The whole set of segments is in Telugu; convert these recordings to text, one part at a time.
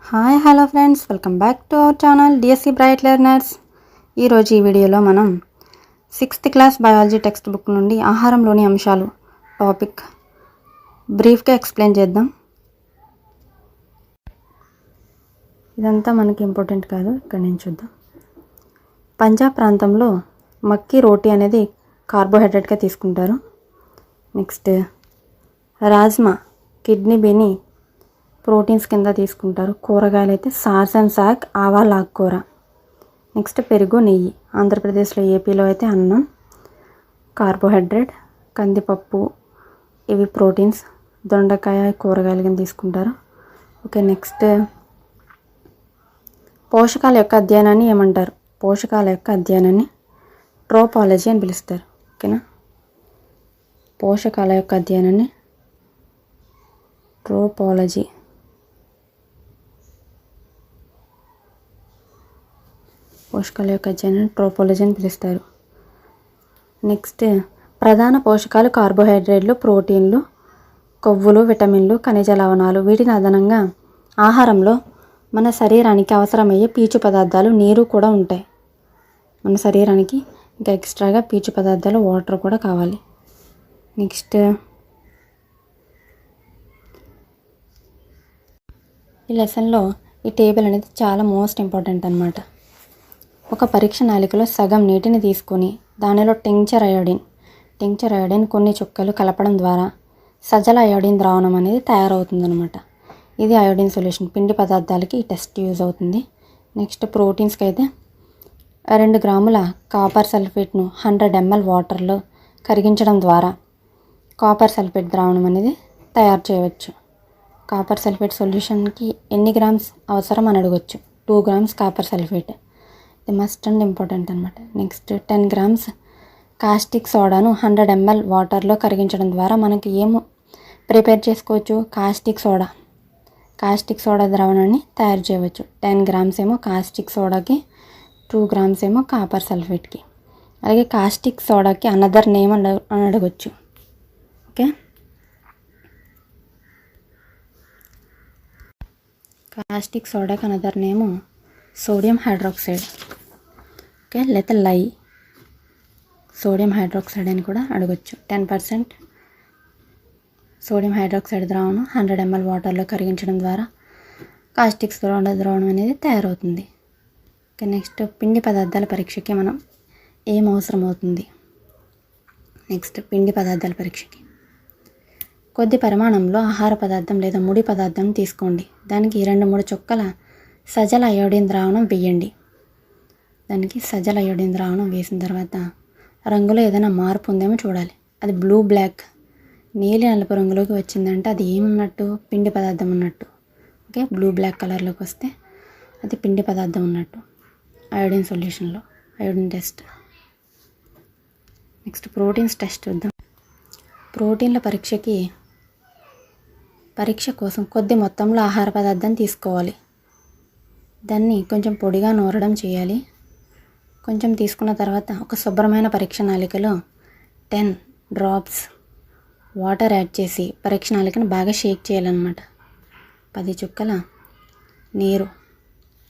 Hi hello friends, welcome back to our channel DSC bright learners. ఈరోజు ఈ వీడియోలో మనం 6th class biology text book నుండి ఆహారంలోని అంశాలు టాపిక్ బ్రీఫ్గా ఎక్స్ప్లెయిన్ చేద్దాం. ఇదంతా మనకి ఇంపార్టెంట్ కాదు, ఇక్కడ నుంచి చూద్దాం. పంజాబ్ ప్రాంతంలో మక్కీ రోటీ అనేది కార్బోహైడ్రేట్గా తీసుకుంటారు. నెక్స్ట్ రాజ్మా కిడ్నీ బీని ప్రోటీన్స్ కింద తీసుకుంటారు. కూరగాయలు అయితే సాస్ అండ్ సాగ్ ఆవాల ఆకుకూర. నెక్స్ట్ పెరుగు నెయ్యి. ఆంధ్రప్రదేశ్లో ఏపీలో అయితే అన్నం కార్బోహైడ్రేట్, కందిపప్పు ఇవి ప్రోటీన్స్, దొండకాయ కూరగాయలు కింద తీసుకుంటారు. ఓకే, నెక్స్ట్ పోషకాల యొక్క అధ్యయనాన్ని ఏమంటారు? పోషకాల యొక్క అధ్యయనాన్ని ట్రోపాలజీ అని పిలుస్తారు. ఓకేనా, పోషకాల యొక్క అధ్యయనాన్ని ట్రోపాలజీ. పోషకాల యొక్క అధ్యయనాన్ని ట్రోపాలజీ అని పిలుస్తారు. నెక్స్ట్ ప్రధాన పోషకాలు కార్బోహైడ్రేట్లు, ప్రోటీన్లు, కొవ్వులు, విటమిన్లు, ఖనిజ లవణాలు. వీటిని అదనంగా ఆహారంలో మన శరీరానికి అవసరమయ్యే పీచు పదార్థాలు, నీరు కూడా ఉంటాయి. మన శరీరానికి ఇంకా ఎక్స్ట్రాగా పీచు పదార్థాలు, వాటర్ కూడా కావాలి. నెక్స్ట్ ఈ లెసన్లో ఈ టేబుల్ అనేది చాలా మోస్ట్ ఇంపార్టెంట్ అన్నమాట. ఒక పరీక్ష నాళికలో సగం నీటిని తీసుకొని దానిలో టింక్చర్ అయోడిన్ కొన్ని చుక్కలు కలపడం ద్వారా సజల అయోడిన్ ద్రావణం అనేది తయారవుతుందన్నమాట. ఇది అయోడిన్ సొల్యూషన్. పిండి పదార్థాలకి ఈ టెస్ట్ యూజ్ అవుతుంది. నెక్స్ట్ ప్రోటీన్స్కి అయితే 2 గ్రాముల కాపర్ సల్ఫేట్ను 100 ml వాటర్లో కరిగించడం ద్వారా కాపర్ సల్ఫేట్ ద్రావణం అనేది తయారు చేయవచ్చు. కాపర్ సల్ఫేట్ సొల్యూషన్కి ఎన్ని గ్రామ్స్ అవసరం అని అడగవచ్చు. 2 grams కాపర్ సల్ఫేట్. ఇది మస్ట్ అండ్ ఇంపార్టెంట్ అనమాట. నెక్స్ట్ 10 grams కాస్టిక్ సోడాను 100 ml వాటర్లో కరిగించడం ద్వారా మనకి ఏమో ప్రిపేర్ చేసుకోవచ్చు. కాస్టిక్ సోడా ద్రావణాన్ని తయారు చేయవచ్చు. 10 grams ఏమో కాస్టిక్ సోడాకి, 2 grams ఏమో కాపర్ సల్ఫేట్కి. అలాగే కాస్టిక్ సోడాకి అనదర్ నేమ్ అని అడగవచ్చు. ఓకే, కాస్టిక్ సోడాకి అనదర్ నేము సోడియం హైడ్రాక్సైడ్. ఓకే, లేదా సోడియం హైడ్రాక్సైడ్ అని కూడా అడగచ్చు. 10% సోడియం హైడ్రాక్సైడ్ ద్రావణం 100 ml వాటర్లో కరిగించడం ద్వారా కాస్టిక్ సోడా ద్రావణం అనేది తయారవుతుంది. ఓకే, నెక్స్ట్ పిండి పదార్థాల పరీక్షకి మనం ఏం అవసరం అవుతుంది? నెక్స్ట్ పిండి పదార్థాల పరీక్షకి కొద్ది పరిమాణంలో ఆహార పదార్థం లేదా ముడి పదార్థం తీసుకోండి. దానికి 2-3 చుక్కల సజల అయోడిన్ ద్రావణం వేయండి. దానికి సజల అయోడిన్ ద్రావణం వేసిన తర్వాత రంగులో ఏదైనా మార్పు ఉందేమో చూడాలి. అది బ్లూ, బ్లాక్, నీలి నలుపు రంగులోకి వచ్చిందంటే అది ఏమున్నట్టు? పిండి పదార్థం ఉన్నట్టు. ఓకే, బ్లూ బ్లాక్ కలర్లోకి వస్తే అది పిండి పదార్థం ఉన్నట్టు అయోడిన్ సొల్యూషన్లో. Iodine test. Next proteins test చూద్దాం. ప్రోటీన్ల పరీక్ష కోసం కొద్ది మొత్తంలో ఆహార పదార్థాన్ని తీసుకోవాలి. దాన్ని కొంచెం పొడిగా నూరడం చేయాలి. కొంచెం తీసుకున్న తర్వాత ఒక శుభ్రమైన పరీక్ష నాళికలో 10 drops వాటర్ యాడ్ చేసి పరీక్ష నాళికను బాగా షేక్ చేయాలన్నమాట. 10 చుక్కల నీరు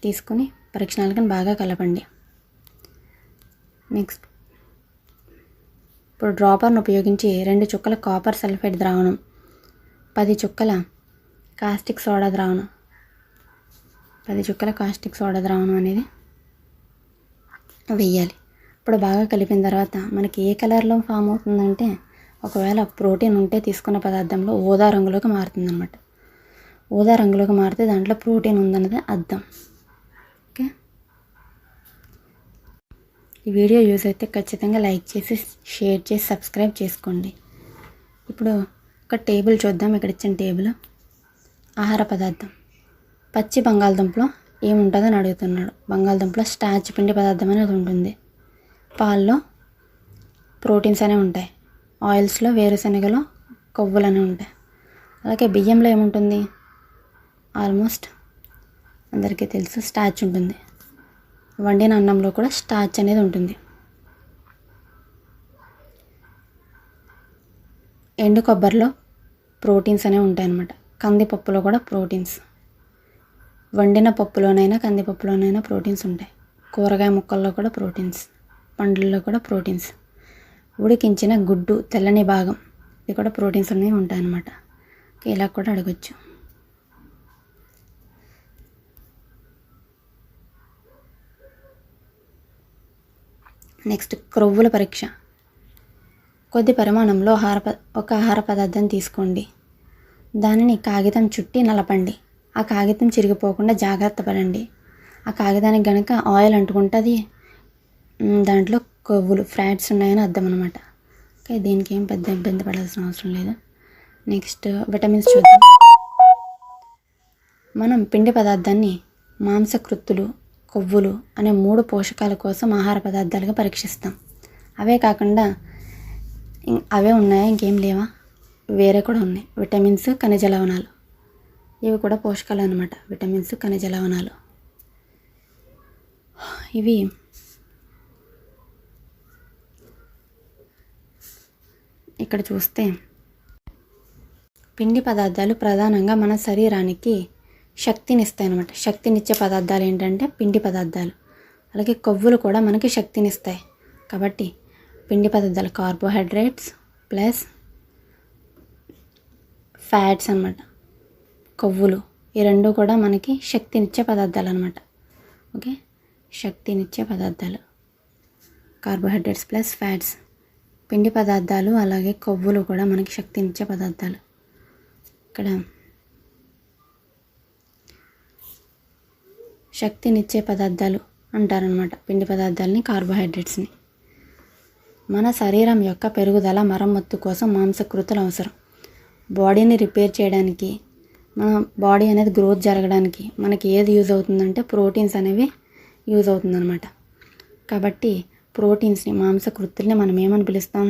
తీసుకుని పరీక్ష నాళికను బాగా కలపండి. నెక్స్ట్ ఇప్పుడు డ్రాపర్ను ఉపయోగించి 2 చుక్కల కాపర్ సల్ఫేట్ ద్రావణం, 10 చుక్కల కాస్టిక్ సోడా ద్రావణం, 10 చుక్కల కాస్టిక్ సోడా ద్రావణం అనేది వేయాలి. ఇప్పుడు బాగా కలిపిన తర్వాత మనకి ఏ కలర్లో ఫామ్ అవుతుందంటే, ఒకవేళ ప్రోటీన్ ఉంటే తీసుకున్న పదార్థంలో ఊదా రంగులోకి మారుతుంది అనమాట. ఊదా రంగులోకి మారితే దాంట్లో ప్రోటీన్ ఉందన్నది అర్థం. ఓకే, ఈ వీడియో యూజ్ అయితే ఖచ్చితంగా లైక్ చేసి, షేర్ చేసి, సబ్స్క్రైబ్ చేసుకోండి. ఇప్పుడు ఒక టేబుల్ చూద్దాం. ఇక్కడ ఇచ్చిన టేబుల్ ఆహార పదార్థం. పచ్చి బంగాళదుంపలో ఏముంటుందని అడుగుతున్నాడు. బంగాళదుంపలో స్టార్చ్ పిండి పదార్థం అనేది ఉంటుంది. పాల్లో ప్రోటీన్స్ అనేవి ఉంటాయి. ఆయిల్స్లో వేరుశనగలో కొవ్వులు అనేవి ఉంటాయి. అలాగే బియ్యంలో ఏముంటుంది? ఆల్మోస్ట్ అందరికీ తెలుసు, స్టార్చ్ ఉంటుంది. వండిన అన్నంలో కూడా స్టార్చ్ అనేది ఉంటుంది. ఎండు కొబ్బరిలో ప్రోటీన్స్ అనేవి ఉంటాయి అన్నమాట. కందిపప్పులో కూడా ప్రోటీన్స్. వండిన పప్పులోనైనా కందిపప్పులోనైనా ప్రోటీన్స్ ఉంటాయి. కూరగాయ ముక్కల్లో కూడా ప్రోటీన్స్, పండ్లలో కూడా ప్రోటీన్స్. ఉడికించిన గుడ్డు తెల్లని భాగం ఇది కూడా ప్రోటీన్స్ అనేవి ఉంటాయన్నమాట. ఇలా కూడా అడగచ్చు. నెక్స్ట్ క్రొవ్వుల పరీక్ష. కొద్ది పరిమాణంలో ఒక ఆహార పదార్థాన్ని తీసుకోండి. దానిని కాగితం చుట్టి నలపండి. ఆ కాగితం చిరిగిపోకుండా జాగ్రత్త పడండి. ఆ కాగితానికి కనుక ఆయిల్ అంటుకుంటుంది, దాంట్లో కొవ్వులు ఫ్యాట్స్ ఉన్నాయని అర్థం అనమాట. ఓకే, దీనికి ఏం పెద్ద ఇబ్బంది పడాల్సిన అవసరం లేదు. నెక్స్ట్ విటమిన్స్ చూద్దాం. మనం పిండి పదార్థాన్ని మాంసకృత్తులు, కొవ్వులు అనే 3 పోషకాల కోసం ఆహార పదార్థాలుగా పరీక్షిస్తాం. అవే కాకుండా అవే ఉన్నాయా, ఇంకేం లేవా? వేరే కూడా ఉన్నాయి. విటమిన్స్, ఖనిజ లవణాలు, ఇవి కూడా పోషకాలు అన్నమాట. విటమిన్స్, ఖనిజ లవణాలు ఇవి ఇక్కడ చూస్తే పిండి పదార్థాలు ప్రధానంగా మన శరీరానికి శక్తినిస్తాయి అన్నమాట. శక్తినిచ్చే పదార్థాలు ఏంటంటే పిండి పదార్థాలు. అలాగే కొవ్వులు కూడా మనకి శక్తినిస్తాయి. కాబట్టి పిండి పదార్థాలు కార్బోహైడ్రేట్స్ ప్లస్ ఫ్యాట్స్ అన్నమాట. కొవ్వులు ఈ రెండు కూడా మనకి శక్తినిచ్చే పదార్థాలు అన్నమాట. ఓకే, శక్తినిచ్చే పదార్థాలు కార్బోహైడ్రేట్స్ ప్లస్ ఫ్యాట్స్. పిండి పదార్థాలు అలాగే కొవ్వులు కూడా మనకి శక్తినిచ్చే పదార్థాలు. ఇక్కడ శక్తినిచ్చే పదార్థాలు అంటారనమాట పిండి పదార్థాలని, కార్బోహైడ్రేట్స్ని. మన శరీరం యొక్క పెరుగుదల, మరమ్మత్తు కోసం మాంసకృతులు అవసరం. బాడీని రిపేర్ చేయడానికి, మన బాడీ అనేది గ్రోత్ జరగడానికి మనకి ఏది యూజ్ అవుతుందంటే ప్రోటీన్స్ అనేవి యూజ్ అవుతుందన్నమాట. కాబట్టి ప్రోటీన్స్ని, మాంసకృతుల్ని మనం ఏమని పిలుస్తాం?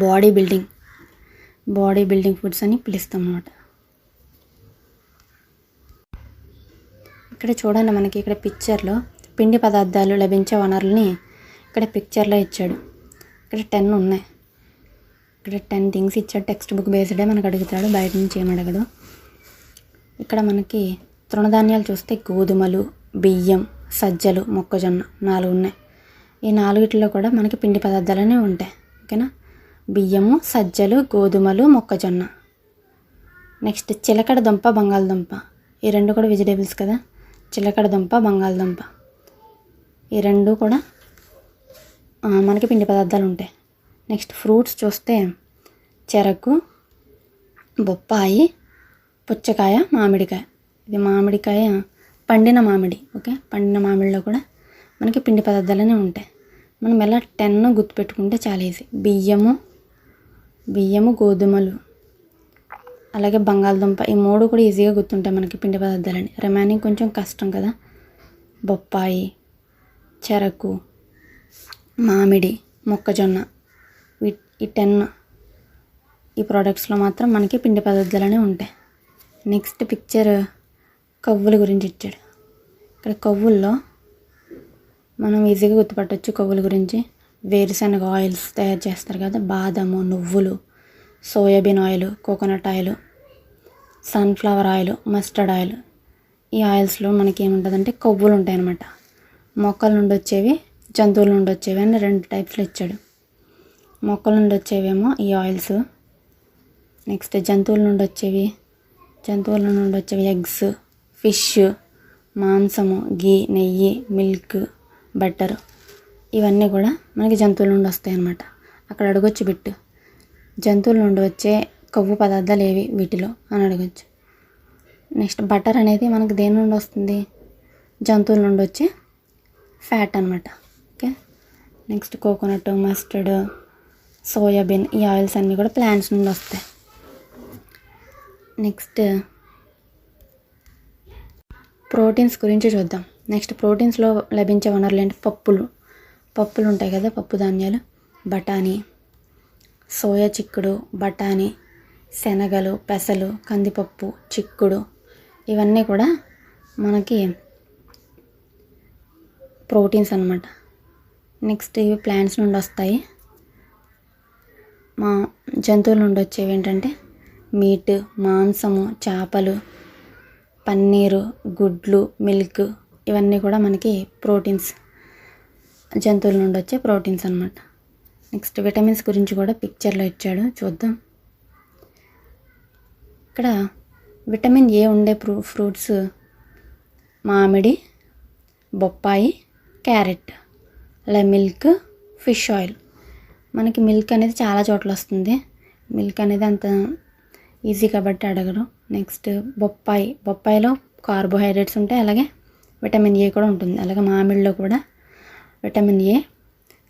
బాడీ బిల్డింగ్ ఫుడ్స్ అని పిలుస్తాం అన్నమాట. ఇక్కడ చూడండి, మనకి ఇక్కడ పిక్చర్లో పిండి పదార్థాలు లభించే వనరుల్ని ఇక్కడ పిక్చర్లో ఇచ్చాడు. ఇక్కడ 10 ఉన్నాయి. ఇక్కడ 10 థింగ్స్ ఇచ్చాడు. టెక్స్ట్ బుక్ బేస్డే మనకు అడుగుతాడు, బయట నుంచి ఏమి అడగడు. ఇక్కడ మనకి తృణధాన్యాలు చూస్తే గోధుమలు, బియ్యం, సజ్జలు, మొక్కజొన్న 4 ఉన్నాయి. ఈ 4 కూడా మనకి పిండి పదార్థాలనే ఉంటాయి. ఓకేనా? బియ్యము, సజ్జలు, గోధుమలు, మొక్కజొన్న. నెక్స్ట్ చిలకడ దుంప, బంగాళదుంప. ఈ 2 కూడా వెజిటేబుల్స్ కదా. చిలకడ దుంప, బంగాళదుంప ఈ 2 కూడా మనకి పిండి పదార్థాలు ఉంటాయి. నెక్స్ట్ ఫ్రూట్స్ చూస్తే చెరకు, బొప్పాయి, పుచ్చకాయ, మామిడికాయ. ఇది మామిడికాయ పండిన మామిడి. ఓకే, పండిన మామిడిలో కూడా మనకి పిండి పదార్థాలనే ఉంటాయి. మనం ఎలా 10 గుర్తుపెట్టుకుంటే చాలా ఈజీ. బియ్యము, గోధుమలు అలాగే బంగాళదుంప ఈ 3 కూడా ఈజీగా గుర్తుంటాయి మనకి పిండి పదార్థాలని. రిమైనింగ్ కొంచెం కష్టం కదా. బొప్పాయి, చెరకు, మామిడి, మొక్కజొన్న ఈ 10 ఈ ప్రోడక్ట్స్లో మాత్రం మనకి పిండి పదార్థాలనే ఉంటాయి. నెక్స్ట్ పిక్చర్ కొవ్వుల గురించి ఇచ్చాడు. ఇక్కడ కొవ్వుల్లో మనం ఈజీగా గుర్తుపట్టవచ్చు కొవ్వుల గురించి. వేరుశనగ ఆయిల్స్ తయారు చేస్తారు కదా, బాదము, నువ్వులు, soybean oil, coconut oil, sunflower oil, mustard oil. ఈ ఆయిల్స్లో మనకి ఏముంటుందంటే కొవ్వులు ఉంటాయి అన్నమాట. మొక్కల నుండి వచ్చేవి, జంతువుల నుండి వచ్చేవి అని 2 టైప్స్లో ఇచ్చాడు. మొక్కల నుండి వచ్చేవేమో ఈ ఆయిల్స్. నెక్స్ట్ జంతువుల నుండి వచ్చేవి ఎగ్స్, ఫిష్, మాంసము, గీ, నెయ్యి, మిల్క్, బటర్. ఇవన్నీ కూడా మనకి జంతువుల నుండి వస్తాయి అన్నమాట. అక్కడ అడగొచ్చు బిట్టు, జంతువుల నుండి వచ్చే కొవ్వు పదార్థాలు ఏవి వీటిలో అని అడగచ్చు. నెక్స్ట్ బటర్ అనేది మనకి దేని నుండి వస్తుంది? జంతువుల నుండి వచ్చే ఫ్యాట్ అనమాట. Okay, next coconut, mustard, soybean ఈ ఆయిల్స్ అన్నీ కూడా ప్లాంట్స్ నుండి వస్తాయి. నెక్స్ట్ ప్రోటీన్స్ గురించి చూద్దాం. నెక్స్ట్ ప్రోటీన్స్లో లభించే వనరులు ఏంటి? పప్పులు ఉంటాయి కదా, పప్పు ధాన్యాలు, బఠానీ, సోయా చిక్కుడు, బఠానీ, శనగలు, పెసలు, కందిపప్పు, చిక్కుడు ఇవన్నీ కూడా మనకి ప్రోటీన్స్ అన్నమాట. నెక్స్ట్ ఇవి ప్లాంట్స్ నుండి వస్తాయి. మా జంతువుల నుండి వచ్చేవి ఏంటంటే మీట్, మాంసము, చేపలు, పన్నీరు, గుడ్లు, మిల్క్ ఇవన్నీ కూడా మనకి ప్రోటీన్స్, జంతువుల నుండి వచ్చే ప్రోటీన్స్ అన్నమాట. నెక్స్ట్ విటమిన్స్ గురించి కూడా పిక్చర్లో ఇచ్చాడు, చూద్దాం. ఇక్కడ విటమిన్ ఏ ఉండే ఫ్రూట్స్ మామిడి, బొప్పాయి, క్యారెట్, అలా మిల్క్, ఫిష్ ఆయిల్. మనకి మిల్క్ అనేది చాలా చోట్ల వస్తుంది, మిల్క్ అనేది అంత ఈజీ కాబట్టి అడగరు. నెక్స్ట్ బొప్పాయిలో కార్బోహైడ్రేట్స్ ఉంటాయి, అలాగే విటమిన్ ఏ కూడా ఉంటుంది. అలాగే మామిడిలో కూడా విటమిన్ ఏ,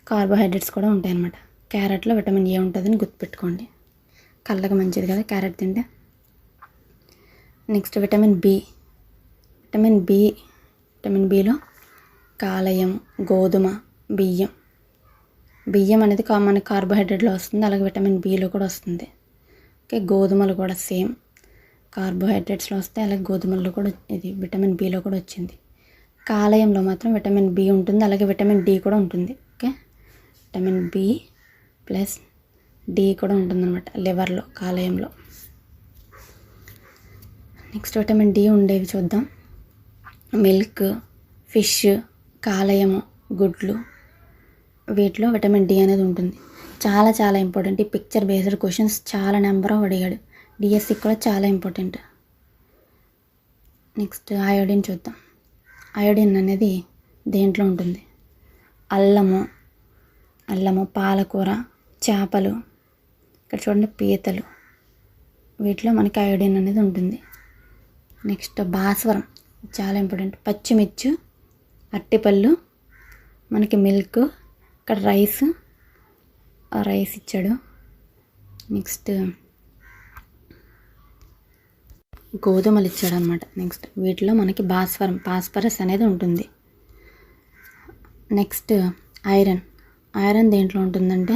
కార్బోహైడ్రేట్స్ కూడా ఉంటాయి అన్నమాట. క్యారెట్లో విటమిన్ ఏ ఉంటుందని గుర్తుపెట్టుకోండి, కళ్ళకి మంచిది కదా క్యారెట్ తింటే. నెక్స్ట్ విటమిన్ బిలో కాలేయం, గోధుమ, బియ్యం అనేది మనకి కార్బోహైడ్రేట్లో వస్తుంది, అలాగే విటమిన్ బిలో కూడా వస్తుంది. ఓకే, గోధుమలు కూడా సేమ్ కార్బోహైడ్రేట్స్లో వస్తాయి, అలాగే గోధుమల్లో కూడా ఇది విటమిన్ బిలో కూడా వచ్చింది. కాలేయంలో మాత్రం విటమిన్ బి ఉంటుంది, అలాగే విటమిన్ డి కూడా ఉంటుంది. Okay, vitamin B plus D కూడా ఉంటుందన్నమాట లివర్లో, కాలేయంలో. నెక్స్ట్ విటమిన్ డి ఉండేవి చూద్దాం. మిల్క్, ఫిష్, కాలేయము, గుడ్లు, వీటిలో విటమిన్ డి అనేది ఉంటుంది. చాలా చాలా ఇంపార్టెంట్. ఈ పిక్చర్ బేస్డ్ క్వశ్చన్స్ చాలా నెంబర్ ఆఫ్ అడిగాడు, డిఎస్సికి కూడా చాలా ఇంపార్టెంట్. నెక్స్ట్ అయోడిన్ చూద్దాం. అయోడిన్ అనేది దేంట్లో ఉంటుంది? అల్లము, పాలకూర, చేపలు, ఇక్కడ చూడండి పీతలు, వీటిలో మనకి అయోడిన్ అనేది ఉంటుంది. నెక్స్ట్ భాస్వరం చాలా ఇంపార్టెంట్. పచ్చిమిర్చి, అరటిపళ్ళు, మనకి మిల్క్, ఇక్కడ రైస్ ఇచ్చాడు. నెక్స్ట్ గోధుమలు ఇచ్చాడు అనమాట. నెక్స్ట్ వీటిలో మనకి ఫాస్ఫరస్ అనేది ఉంటుంది. నెక్స్ట్ ఐరన్ దేంట్లో ఉంటుందంటే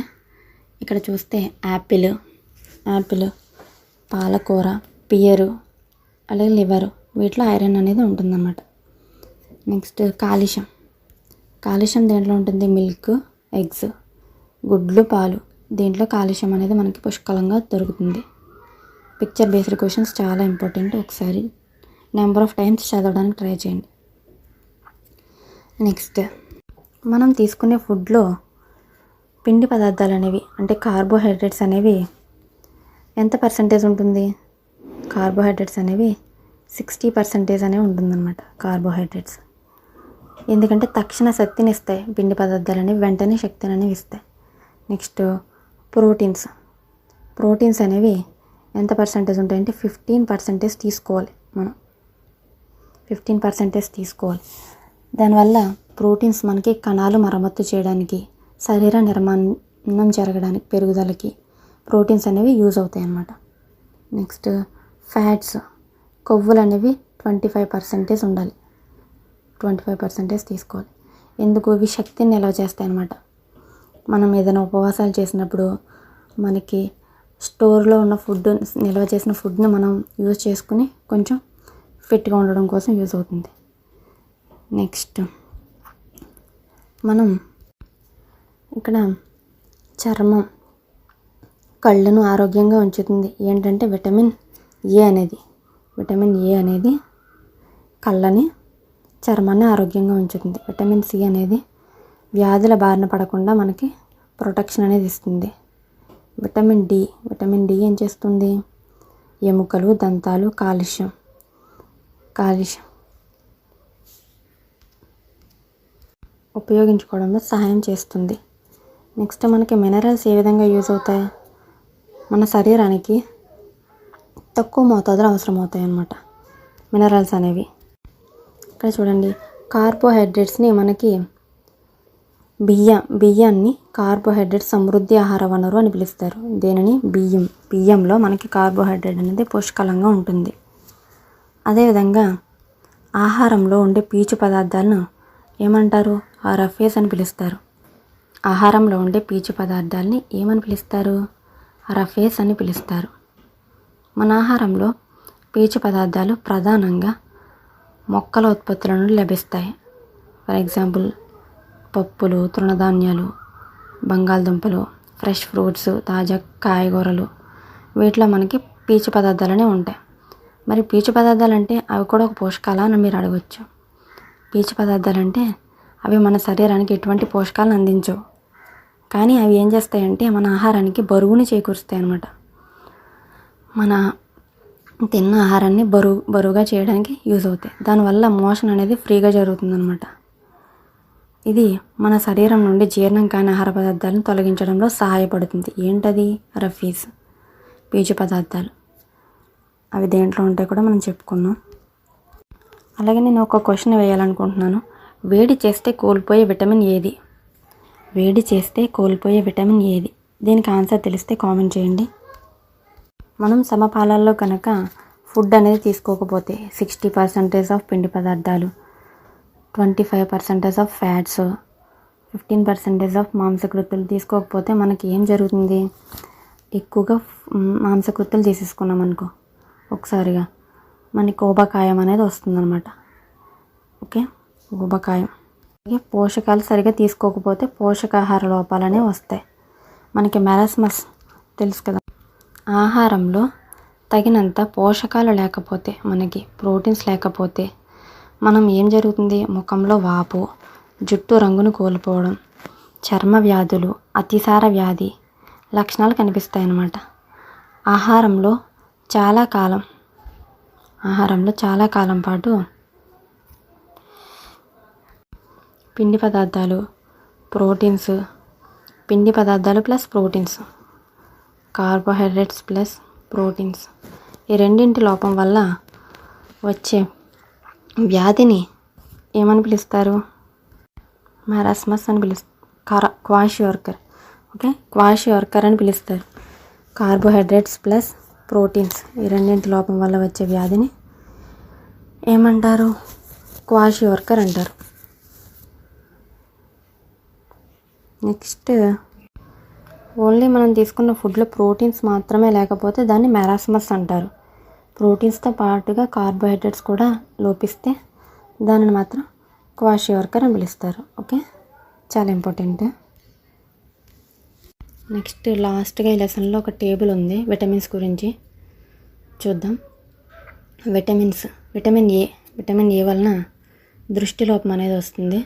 ఇక్కడ చూస్తే యాపిల్, పాలకూర, పియరు, అలాగే లివరు, వీటిలో ఐరన్ అనేది ఉంటుందన్నమాట. నెక్స్ట్ కాల్షియం దేంట్లో ఉంటుంది? మిల్క్, ఎగ్స్, గుడ్లు, పాలు, దీంట్లో కాల్షియం అనేది మనకి పుష్కలంగా దొరుకుతుంది. పిక్చర్ బేస్డ్ క్వశ్చన్స్ చాలా ఇంపార్టెంట్, ఒకసారి నెంబర్ ఆఫ్ టైమ్స్ చదవడానికి ట్రై చేయండి. నెక్స్ట్ మనం తీసుకునే ఫుడ్లో పిండి పదార్థాలు అనేవి అంటే కార్బోహైడ్రేట్స్ అనేవి ఎంత పర్సంటేజ్ ఉంటుంది? కార్బోహైడ్రేట్స్ అనేవి 60% అనేవి ఉంటుందన్నమాట కార్బోహైడ్రేట్స్. ఎందుకంటే తక్షణ శక్తిని ఇస్తాయి పిండి పదార్థాలు అనేవి, వెంటనే శక్తిని అనేవి ఇస్తాయి. నెక్స్ట్ ప్రోటీన్స్ అనేవి ఎంత పర్సంటేజ్ ఉంటాయంటే 15% తీసుకోవాలి మనం, 15% తీసుకోవాలి. దానివల్ల ప్రోటీన్స్ మనకి కణాలు మరమ్మత్తు చేయడానికి, శరీర నిర్మాణం జరగడానికి, పెరుగుదలకి ప్రోటీన్స్ అనేవి యూజ్ అవుతాయి అన్నమాట. నెక్స్ట్ ఫ్యాట్స్, కొవ్వులు అనేవి 25% ఉండాలి, 25% తీసుకోవాలి. ఎందుకు? ఇవి శక్తిని నిల్వ చేస్తాయి అన్నమాట. మనం ఏదైనా ఉపవాసాలు చేసినప్పుడు మనకి స్టోర్లో ఉన్న ఫుడ్, నిల్వ చేసిన ఫుడ్ని మనం యూజ్ చేసుకుని కొంచెం ఫిట్గా ఉండడం కోసం యూజ్ అవుతుంది. నెక్స్ట్ మనం ఇక్కడ చర్మం, కళ్ళను ఆరోగ్యంగా ఉంచుతుంది ఏంటంటే విటమిన్ ఏ అనేది కళ్ళని, చర్మాన్ని ఆరోగ్యంగా ఉంచుతుంది. విటమిన్ సి అనేది వ్యాధుల బారిన పడకుండా మనకి ప్రొటెక్షన్ అనేది ఇస్తుంది. విటమిన్ డి ఏం చేస్తుంది? ఎముకలు, దంతాలు, కాల్షియం ఉపయోగించుకోవడంలో సహాయం చేస్తుంది. నెక్స్ట్ మనకి మినరల్స్ ఏ విధంగా యూజ్ అవుతాయి? మన శరీరానికి తక్కువ మోతాదులో అవసరం అవుతాయి అన్నమాట మినరల్స్ అనేవి. ఇక్కడ చూడండి, కార్బోహైడ్రేట్స్ని మనకి బియ్యాన్ని కార్బోహైడ్రేట్ సమృద్ధి ఆహార వనరు అని పిలుస్తారు. దేనిని? బియ్యంలో మనకి కార్బోహైడ్రేట్ అనేది పుష్కలంగా ఉంటుంది. అదేవిధంగా ఆహారంలో ఉండే పీచు పదార్థాలను ఏమంటారు? RFAs అని పిలుస్తారు. ఆహారంలో ఉండే పీచు పదార్థాలని ఏమని పిలుస్తారు? RFAs అని పిలుస్తారు. మన ఆహారంలో పీచు పదార్థాలు ప్రధానంగా మొక్కల ఉత్పత్తుల నుండి లభిస్తాయి. ఫర్ ఎగ్జాంపుల్ పప్పులు, తృణధాన్యాలు, బంగాళదుంపలు, ఫ్రెష్ ఫ్రూట్స్, తాజా కాయగూరలు, వీటిలో మనకి పీచు పదార్థాలనే ఉంటాయి. మరి పీచు పదార్థాలు అంటే అవి కూడా ఒక పోషకాలా అని మీరు అడగచ్చు. పీచు పదార్థాలు అంటే అవి మన శరీరానికి ఎటువంటి పోషకాలను అందించవు, కానీ అవి ఏం చేస్తాయంటే మన ఆహారానికి బరువుని చేకూరుస్తాయి అన్నమాట. మన తిన్న ఆహారాన్ని బరువుగా చేయడానికి యూజ్ అవుతాయి. దానివల్ల మోషన్ అనేది ఫ్రీగా జరుగుతుందన్నమాట. ఇది మన శరీరం నుండి జీర్ణం కాని ఆహార పదార్థాలను తొలగించడంలో సహాయపడుతుంది. ఏంటది? రఫీస్, పీచు పదార్థాలు. అవి దేంట్లో ఉంటాయి కూడా మనం చెప్పుకున్నాం. అలాగే నేను ఒక క్వశ్చన్ వేయాలనుకుంటున్నాను. వేడి చేస్తే కోల్పోయే విటమిన్ ఏది? వేడి చేస్తే కోల్పోయే విటమిన్ ఏది? దీనికి ఆన్సర్ తెలిస్తే కామెంట్ చేయండి. మనం సమపాలల్లో కనుక ఫుడ్ అనేది తీసుకోకపోతే 60% ఆఫ్ పిండి పదార్థాలు, 25% ఆఫ్ ఫ్యాట్స్, 15% ఆఫ్ మాంసకృతులు తీసుకోకపోతే మనకి ఏం జరుగుతుంది? ఎక్కువగా మాంసకృతులు తీసేసుకున్నాం అనుకో ఒకసారిగా మనకి ఊబకాయం అనేది వస్తుందన్నమాట. ఓకే, ఊబకాయం. అలాగే పోషకాలు సరిగా తీసుకోకపోతే పోషకాహార లోపాలు అనేవి వస్తాయి. మనకి మెరస్మస్ తెలుసు కదా. ఆహారంలో తగినంత పోషకాలు లేకపోతే, మనకి ప్రోటీన్స్ లేకపోతే మనం ఏం జరుగుతుంది? ముఖంలో వాపు, జుట్టు రంగును కోల్పోవడం, చర్మ వ్యాధులు, అతిసార వ్యాధి లక్షణాలు కనిపిస్తాయి అన్నమాట. ఆహారంలో చాలా కాలం పాటు పిండి పదార్థాలు plus proteins, carbohydrates plus proteins, ఈ రెండింటి లోపం వల్ల వచ్చే వ్యాధిని ఏమని పిలుస్తారు? మెరస్మస్ అని పిలుస్తారు. క్వాషియోర్కర్. ఓకే, క్వాషియోర్కర్ అని పిలుస్తారు. కార్బోహైడ్రేట్స్ ప్లస్ ప్రోటీన్స్ ఈ రెండింటి లోపం వల్ల వచ్చే వ్యాధిని ఏమంటారు? క్వాషియోర్కర్ అంటారు. నెక్స్ట్, ఓన్లీ మనం తీసుకున్న ఫుడ్లో ప్రోటీన్స్ మాత్రమే లేకపోతే దాన్ని మెరాస్మస్ అంటారు. ప్రోటీన్స్తో పాటుగా కార్బోహైడ్రేట్స్ కూడా లోపిస్తే దానిని మాత్రం క్వాషియోర్కర్ అని పిలుస్తారు. ఓకే, చాలా ఇంపార్టెంట్. నెక్స్ట్ లాస్ట్గా ఈ లెసన్లో ఒక టేబుల్ ఉంది విటమిన్స్ గురించి చూద్దాం. విటమిన్ ఏ వలన దృష్టి లోపం అనేది వస్తుంది.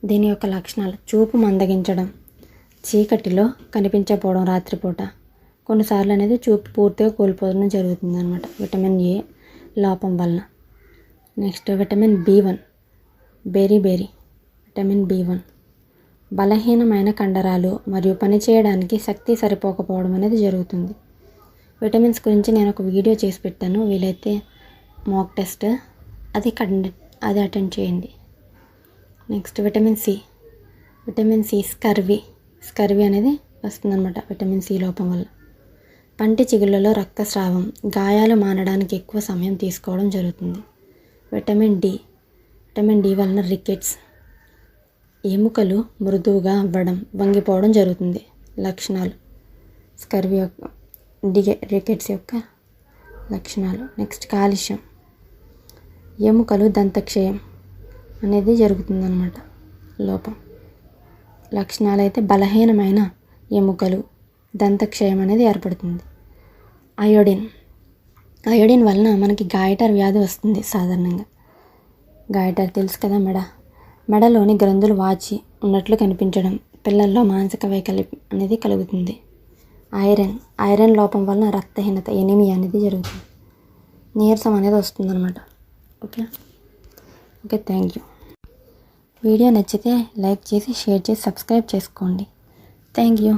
దీని యొక్క లక్షణాలు: చూపు మందగించడం, చీకటిలో కనిపించకపోవడం రాత్రిపూట, కొన్నిసార్లు అనేది చూపు పూర్తిగా కోల్పోవడం జరుగుతుంది అనమాట విటమిన్ ఏ లోపం వలన. Next vitamin B1, vitamin B1 బలహీనమైన కండరాలు మరియు పనిచేయడానికి శక్తి సరిపోకపోవడం అనేది జరుగుతుంది. విటమిన్స్ గురించి నేను ఒక వీడియో చేసి పెట్టాను, వీలైతే మాక్ టెస్ట్ అది అటెండ్ చేయండి. నెక్స్ట్ విటమిన్ సి, స్కర్వీ అనేది వస్తుందన్నమాట విటమిన్ సి లోపం వల్ల. పంటి చిగుళ్ళలో రక్తస్రావం, గాయాలు మానడానికి ఎక్కువ సమయం తీసుకోవడం జరుగుతుంది. విటమిన్ డి వలన రికెట్స్, ఎముకలు మృదువుగా అవ్వడం, వంగిపోవడం జరుగుతుంది. లక్షణాలు స్కర్వీ యొక్క రికెట్స్ యొక్క లక్షణాలు. నెక్స్ట్ కాల్షియం, ఎముకలు దంతక్షయం అనేది జరుగుతుందన్నమాట లోపం. లక్షణాలు అయితే బలహీనమైన ఎముకలు, దంతక్షయం అనేది ఏర్పడుతుంది. అయోడిన్ వలన మనకి గాయటర్ వ్యాధి వస్తుంది. సాధారణంగా గాయటర్ తెలుసు కదా, మెడలోని గ్రంథులు వాచి ఉన్నట్లు కనిపించడం, పిల్లల్లో మానసిక వైకల్యం అనేది కలుగుతుంది. ఐరన్ లోపం వలన రక్తహీనత, ఎనీమియా అనేది జరుగుతుంది. నీరసం అనేది వస్తుందన్నమాట. Okay, thank you. వీడియో నచ్చితే లైక్ చేసి, షేర్ చేసి, సబ్స్క్రైబ్ చేసుకోండి. Thank you.